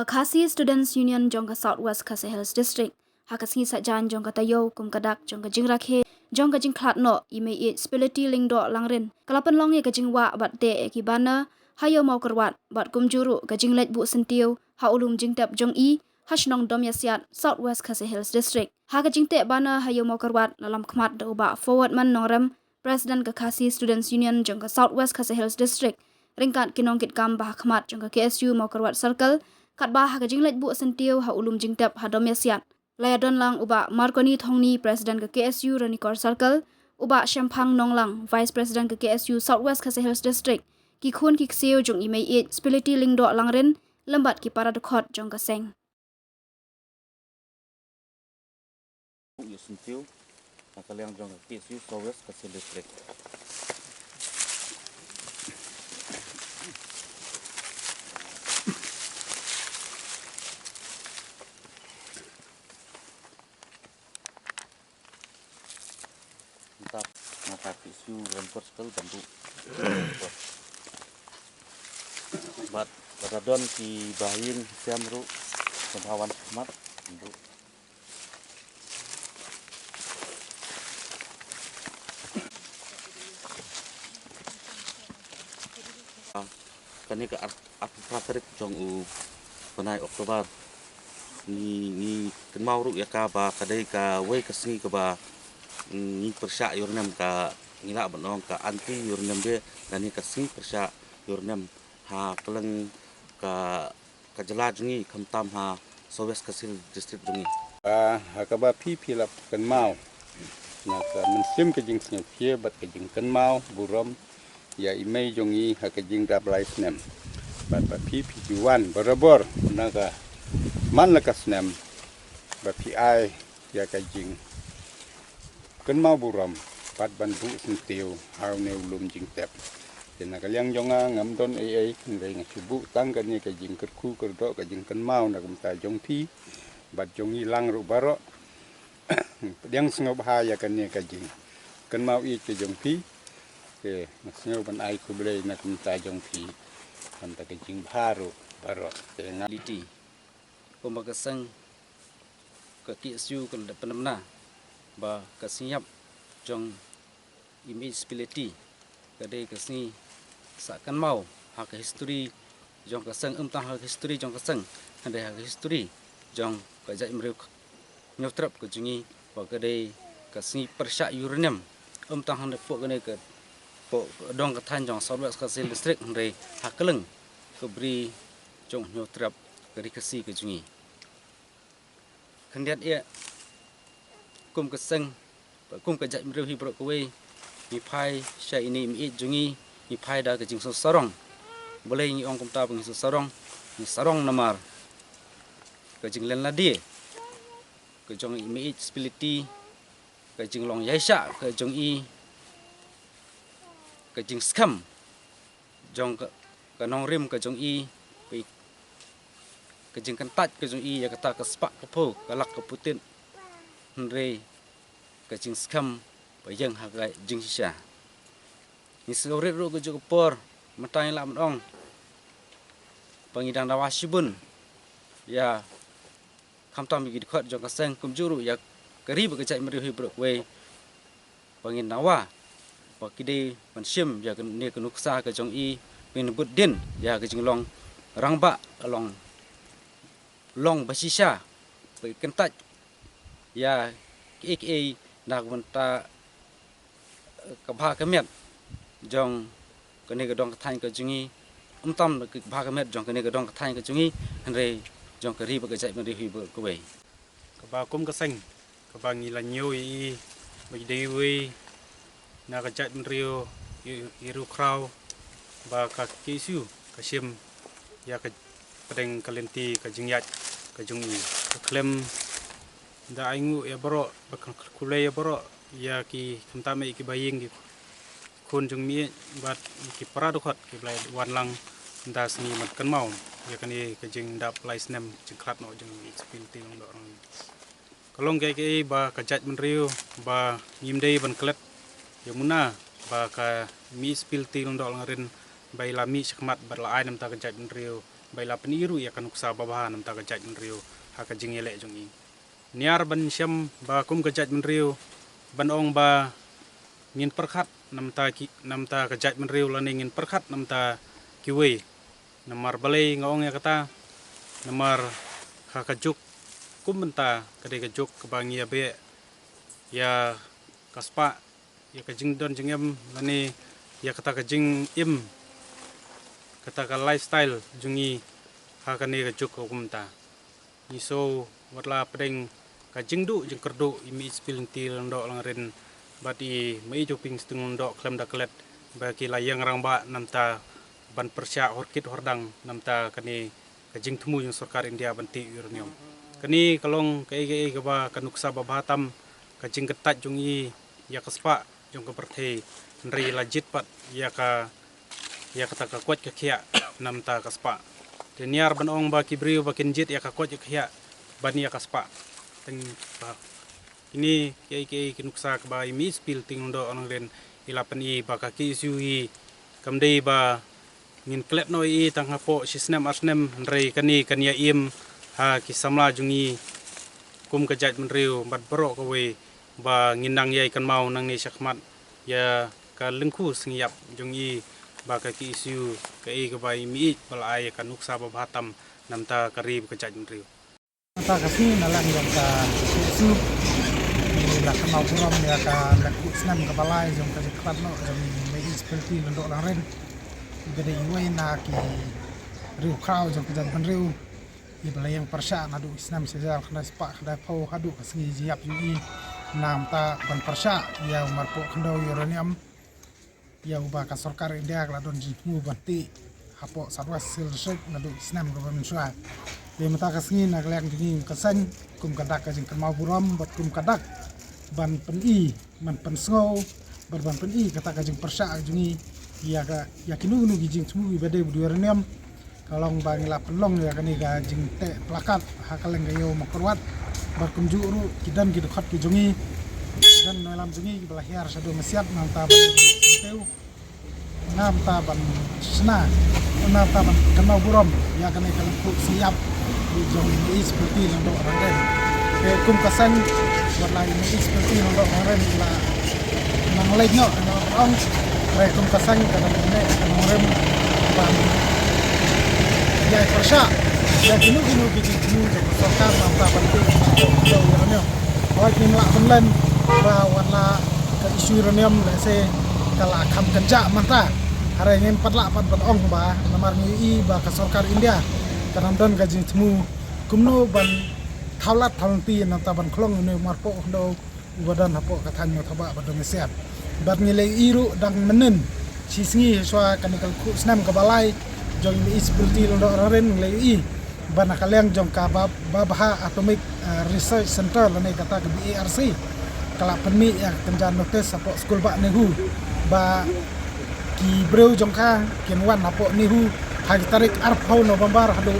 Khasi Students Union jongka Southwest Khasi Hills District. Hakasngi sajan jongka tayo kum kadak jongka jingrakhe jongka jingklat no ime it spility lingdo langrin. Kalapan long ye kajingwa bat de ekibana hayo mau kerwat bat kum juru kajinglet bu sentiu ha ulum jingtap jong i hashnong dom yasiat Southwest Khasi Hills District. Ha kajingte bana hayo mau kerwat dalam khmat da uba forward man nongrem President ke Khasi Students Union jongka Southwest Khasi Hills District. Ringkat kinong kit kam bah khmat jongka KSU mau kerwat circle kat bah ha kajinglet bu sentiu ha ulum jingtap ha dom yasiat. Layadon lang uba Marconi Thongni President ke KSU Ranikor Circle, uba Shempang Nonglang Vice President ke KSU Southwest Khasi Hills District, ki khun ki kseo jong imei it spility lingdo langrin lembat ki para dekhot jong ka seng. Sentiu kalian jong ke KSU Southwest Khasi Hills District. Maka KSU Ranikor Circle bantu bat baradon ki bahin siamru pemawan khmat bantu kani ke artrik jong u panai Oktober ni kenmau ru ya ka ba kadai ka wei kasni ka ba ni persya yurnam ka ngila banong ka anti yurnam be kani kasni persya yurnam ha keleng ka jela jungi kamtam ha Southwest Khasi Hills District jungi ha ka ba phi lap kenmau na ka mensim ke jing snya phi bat ke jing kenmau burom ya imei jongi ha ke jing dap life nem bat ba phi juan barabor na ka man la kasnem ba phi ai ya ka jing kenmau buram pat bandu sentiu hau ne ulum jing tep dena kaliang jonga ngam don ai ngai ngasibu tang kan ni ka jing kerku kerdo ka jing kenmau na kum ta jong thi bat jong ilang ru baro yang sengop ha ya kan ni ka jing kenmau i ke jong thi ke ngasnyo ban ai ku ble na kum ta jong thi kan ta ka jing baru baro tengah liti pembagasang ke KSU ke penamna ba kasiap jong image spility kadai kasni sakan mau hak history jong kasang tang hak history jong kasang handai hak history jong kajai mreu nyotrap ke jungi ba kadai kasni persya uranium tang handai po kene ke po dong kathan jong Southwest Khasi Hills District handai hak keleng ke beri jong nyotrap ke kasi ke jungi kandiat ia kum keseng kum kajak mreu hi brok we mi phai sha ini mi jungi mi phai da ke jing so sarong boleh ni ong kum ta bang so sarong ni sarong namar ke jing len ladi ke jong mi spility ke jing long yaisha ke jong i ke jing skam jong ke nong rim ke jong i ke jing kan tat ke jong i ya kata ke spak ke po kalak ke putin hre ke jing skam bayang hagai jing sha ni sore ro ke jog por matai la mong pangidang dawa shibun ya kamtam gi khot jong kaseng kum juru ya kari be kecai meri hi brok we pangin nawa pakide mansim ya ne ke nuksa ke jong i pin budin ya ke jing long rangba long basisha pe kentat ya ke nak benta kabha kemet jong kene ke dong kathan ke jungi tam ke kabha kemet jong kene ke dong kathan ke jungi hre jong kari ba ke jai meri hi ko we kaba kum kaseng kaba ngila nyoi bagi dewi na ka jai meri iru krau ba ka KSU kasim ya ka pedeng kalenti ka jingyat ka jungi klem da aingu ya baro bakal kulai ya baro ya ki kamtame ki baying ki kun jung mi bat ki paradokhat ki blai wan lang da sni mat kan mau ya kan e ka jing dap lais nem jing khat no jing spin ting do kalong ke ba ka jat men riu ba ngim dei ban klet ya muna ba ka mi spil ting do ngarin bai la mi sakmat bat la ai nam ta ka jat men riu baila peniru ya kan uksa babahan nam ta kajat menriu haka jing elek jong i niar ban syam ba kum kajat menriu ban ong ba ngin perkhat nam ta kajat menriu lan ngin perkhat nam ta kiwe namar balai ngaong ya kata namar hakajuk kum benta kade kajuk kebangi ya be ya kaspa ya kajing don jengem lani ya kata kajing im kata ka lifestyle jungi hakane kajuk kum ta ni so watla pedeng kajing du jeng kerdu imi spiling til ndok langren bati mai joping stung ndok klem da klet bagi layang rangba namta ban persya horkit hordang namta kani kajing temu yang sarkar India banti uranium kani kalong kai ke ba kanuksa babatam kajing ketat jungi ya kaspa jong keperthe nri lajit pat ya kata ka kuat ke khia namta kaspa teniar ban ong ba kibriu ba kinjit ya ka kuat ke khia ban ya kaspa teng ba ini kai kinuksa ka ba imi spil ting ndo onang len ilapan i ba ka ki sui kamdei ba ngin klep no i tang hapo sisnem asnem nrei kani kania im ha kisamla jungi kum kajat menriu bat bro kowe ba nginang yai kan mau nang ni sakmat ya ka lengku singiap jungi ba ka ki isu ka i ka bai mi bala ai kan uksa ba batam namta karib kajat menriu ta kasi nalang yang ka isu la ka mau puram ya ka laku snam ka balai jong ka klat no jong mai seperti ndok lang ren gede iwai na ki riu krau jong ka jan riu i balai yang persya nadu islam sejar khna spa khna pau hadu kasngi jiap yu nam ta ban persya ya marpo khndo uranium ya uba ka sarkar India kala don jimu banti hapo sarwas silsek nadu islam ka ban sua de mata kasngi na kleng dingi kasan kum kadak ka jing mau buram bat kum kadak ban pen i man pen sngo ban pen i kata ka jing persya jungi ya kinu nu gijing semu bade uranium kalong bangi la pelong ya kani ga jing te plakat hakaleng gayo makurwat barkum juru kidan gitu khat ki jungi dan malam jungi belahiar sadu mesiat nam ta ban teu nam ta ban sna nam ta ban kenau buram ya kani kaleng ku siap di jungi seperti ndo orang ke kum kasan buat lain ini seperti ndo orang la nang lenyo orang kum kasan kana ne orang ban ya persya ya kinu bikin jadi sokar mantap penting jauh uranium awak ni melak benlen warna ke isu uranium lese kala kam kerja mantap hari ini 48 ong ba namar ni ba ke sokar India kanam don gaji temu kumno ban thaulat thalti nanta ban khlong ni marpo ndo badan hapo kathan mo thaba badong seat bat ngile iru dang menen sisngi swa kanikal ku snam kabalai jong mi seperti ndo ren lei bana kaleng jong ka babaha atomic research center lane kata ke BARC kala penmi ya kenjan notice apo school ba nehu ba ki breu jong ka kenwan apo nehu hari tarik arpau November hadu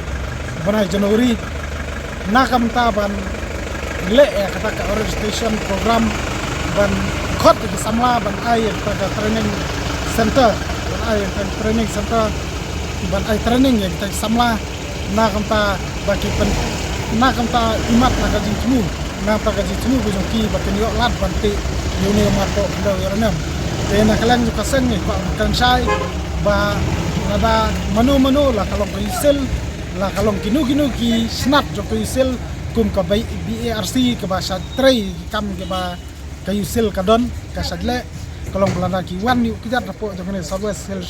bana Januari nakam taban le ya kata ka registration program ban khot ke samla ban ai kata training center ban ai training center ban ai training yang kita samla na kamta baki pen na kamta imat na gajing temu na ta gajing temu bujong ki bakin yo lat banti yuni marko ndo yoranam de na kalang juga sen ni kan sai ba nada manu la kalong isel la kalong kinu ki snap jo isel kum ka BARC ke bahasa trei kam ke ba kayusel kadon ka sadle kalong belanda ki wan yu kijat rapo jongene southwest sel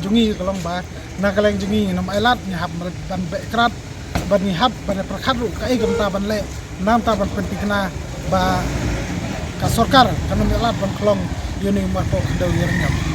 jungi kalong ba na kaleng jungi nam ailat ni hab ban bekrat ban ni hab ban prakhat ru kai gamta ban le nam ta ban pentikna ba ka sarkar kanam ailat ban klong yuni marpo kdo yernyam